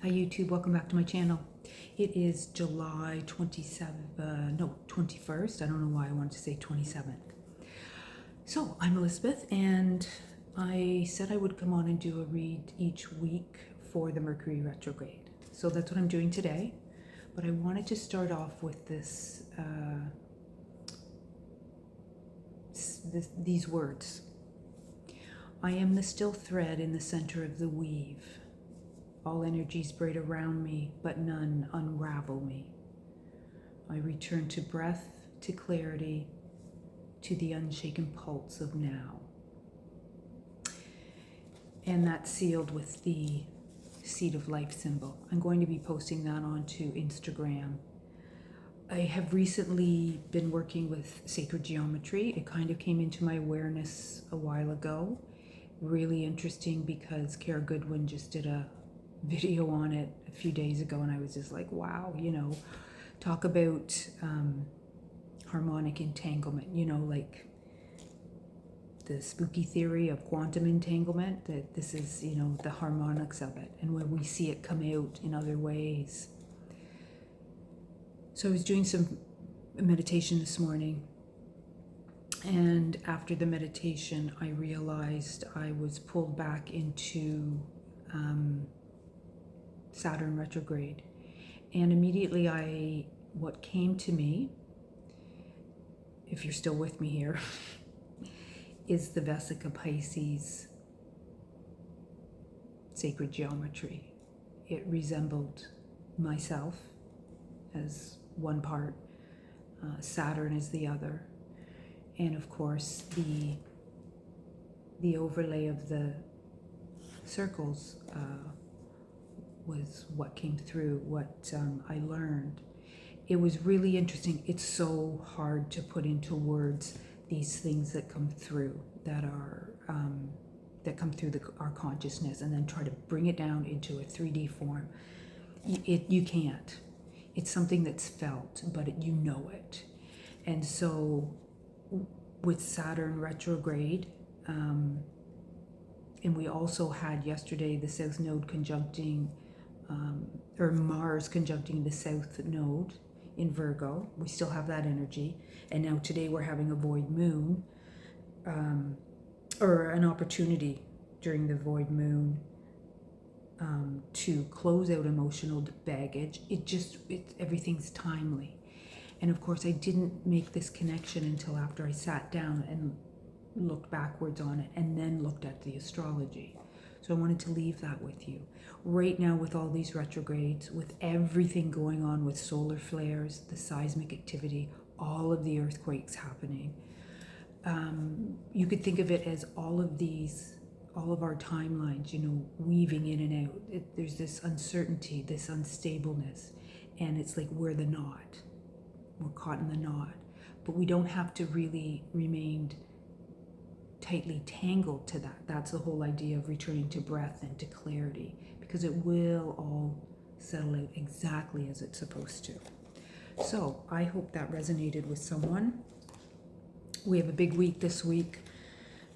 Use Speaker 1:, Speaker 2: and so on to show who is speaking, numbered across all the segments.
Speaker 1: Hi YouTube, welcome back to my channel. It is July 21st. I don't know why I wanted to say 27th. So I'm Elizabeth, and I said I would come on and do a read each week for the Mercury Retrograde. So that's what I'm doing today. But I wanted to start off with these words. I am the still thread in the center of the weave. All energies braid around me, but none unravel me. I return to breath, to clarity, to the unshaken pulse of now. And that's sealed with the Seed of Life symbol. I'm going to be posting that onto Instagram. I have recently been working with sacred geometry. It kind of came into my awareness a while ago. Really interesting because Kara Goodwin just did a video on it a few days ago, and I was just like, wow, talk about harmonic entanglement, like the spooky theory of quantum entanglement, that this is, the harmonics of it, and when we see it come out in other ways. So I was doing some meditation this morning, and after the meditation, I realized I was pulled back into Saturn retrograde. And immediately what came to me, if you're still with me here, is the Vesica Pisces sacred geometry. It resembled myself as one part, Saturn as the other. And of course, the overlay of the circles was what came through, what I learned. It was really interesting. It's so hard to put into words these things that come through, that come through our consciousness, and then try to bring it down into a 3D form. You can't. It's something that's felt, but you know it. And so with Saturn retrograde, and we also had yesterday the South Node conjuncting, or Mars conjuncting the South Node in Virgo. We still have that energy. And now today we're having a void moon, or an opportunity during the void moon to close out emotional baggage. Everything's timely. And of course, I didn't make this connection until after I sat down and looked backwards on it and then looked at the astrology. So I wanted to leave that with you. Right now, with all these retrogrades, with everything going on with solar flares, the seismic activity, all of the earthquakes happening, you could think of it as all of our timelines, weaving in and out. There's this uncertainty, this unstableness, and it's like we're the knot. We're caught in the knot. But we don't have to really remain tightly tangled to that. That's the whole idea of returning to breath and to clarity, because it will all settle out exactly as it's supposed to. So I hope that resonated with someone. We have a big week this week.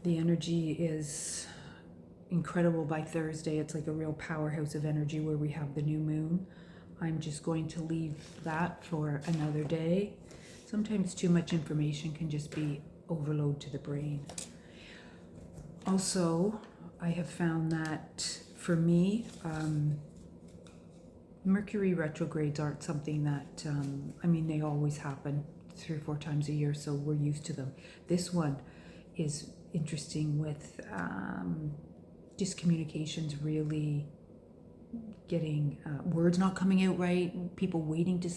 Speaker 1: The energy is incredible by Thursday. It's like a real powerhouse of energy where we have the new moon. I'm just going to leave that for another day. Sometimes too much information can just be overload to the brain. Also, I have found that for me, Mercury retrogrades aren't something that, they always happen 3 or 4 times a year, so we're used to them. This one is interesting with just communications really getting words not coming out right, people waiting to,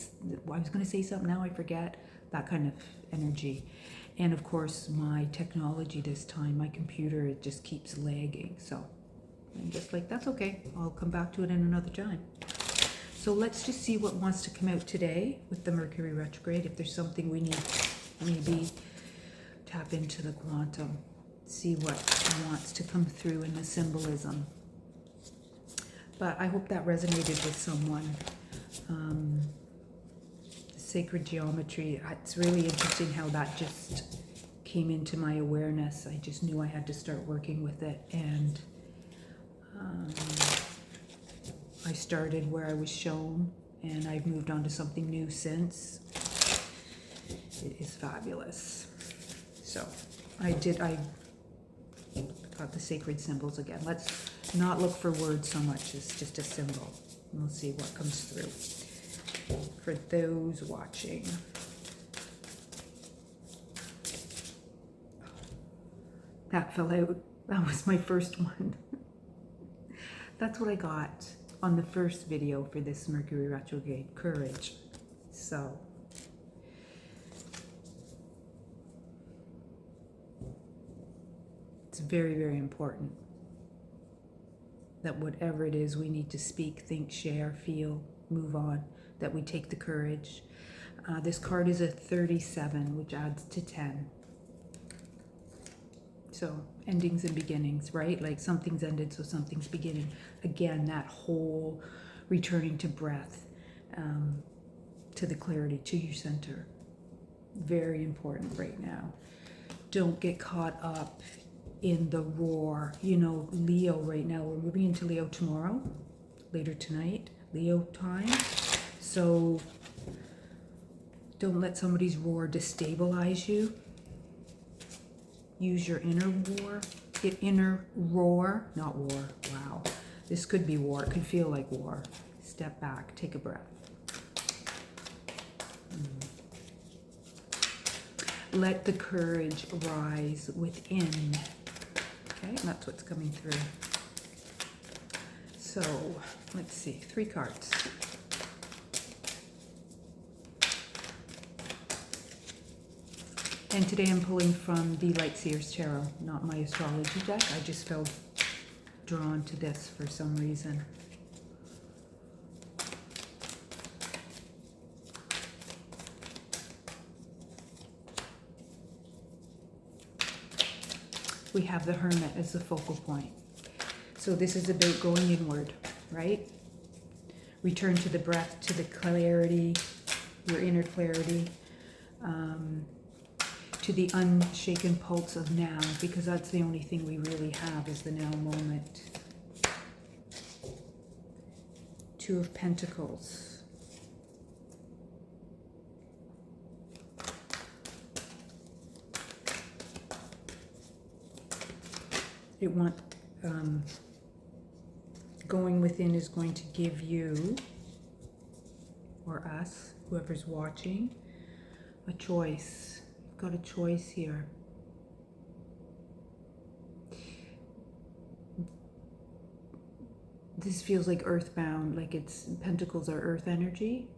Speaker 1: I was going to say something, now I forget, that kind of energy. And of course, my technology this time, my computer, it just keeps lagging. So I'm just like, that's okay. I'll come back to it in another time. So let's just see what wants to come out today with the Mercury retrograde. If there's something we need, maybe tap into the quantum, see what wants to come through in the symbolism. But I hope that resonated with someone. Sacred geometry, it's really interesting how that just came into my awareness. I just knew I had to start working with it, and I started where I was shown, and I've moved on to something new since. It is fabulous. So I got the sacred symbols again. Let's not look for words so much as just a symbol. And we'll see what comes through for those watching. That fell out. That was my first one. That's what I got on the first video for this Mercury Retrograde, courage. So it's very, very important that whatever it is we need to speak, think, share, feel, move on, that we take the courage. This card is a 37, which adds to 10. So endings and beginnings, right? Like something's ended, so something's beginning. Again, that whole returning to breath, to the clarity, to your center. Very important right now. Don't get caught up in the roar. You know, Leo right now, we're moving into Leo tomorrow, later tonight, Leo time. So don't let somebody's roar destabilize you. Use your inner roar, not war. Wow. This could be war. It could feel like war. Step back, take a breath. Let the courage rise within. Okay, and that's what's coming through. So, let's see, 3 cards. And today I'm pulling from the Light Seers Tarot, not my astrology deck. I just felt drawn to this for some reason. We have the Hermit as the focal point. So this is about going inward, right? Return to the breath, to the clarity, your inner clarity. To the unshaken pulse of now, because that's the only thing we really have is the now moment. 2 of Pentacles. Going within is going to give you, or us, whoever's watching, a choice. Got a choice here. This feels like earthbound, like it's pentacles are earth energy.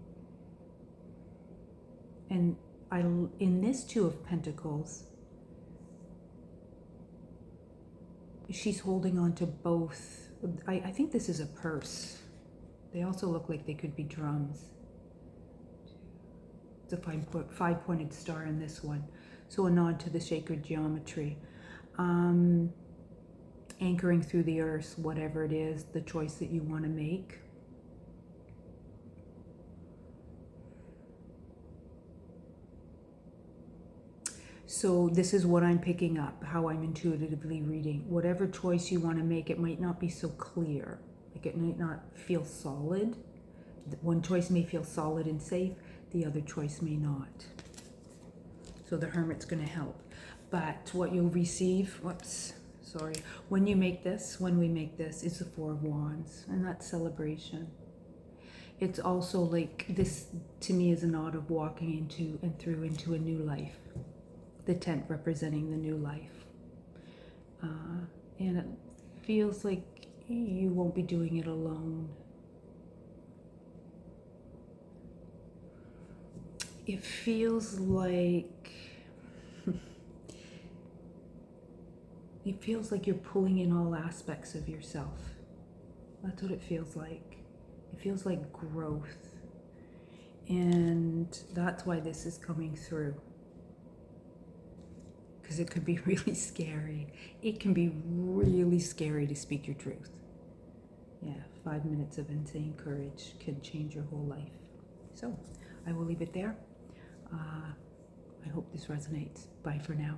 Speaker 1: And in this 2 of Pentacles, she's holding on to both. I think this is a purse. They also look like they could be drums. It's a 5-pointed star in this one. So a nod to the sacred geometry. Anchoring through the earth, whatever it is, the choice that you want to make. So this is what I'm picking up, how I'm intuitively reading. Whatever choice you want to make, it might not be so clear. Like it might not feel solid. One choice may feel solid and safe. The other choice may not. So the Hermit's going to help. But what you'll receive, when we make this, is the 4 of Wands. And that's celebration. It's also like, this to me is a nod of walking into and through into a new life. The tent representing the new life. And it feels like you won't be doing it alone. It feels like you're pulling in all aspects of yourself. That's what it feels like. It feels like growth. And that's why this is coming through. Because it could be really scary. It can be really scary to speak your truth. Yeah, 5 minutes of insane courage can change your whole life. So I will leave it there. I hope this resonates. Bye for now.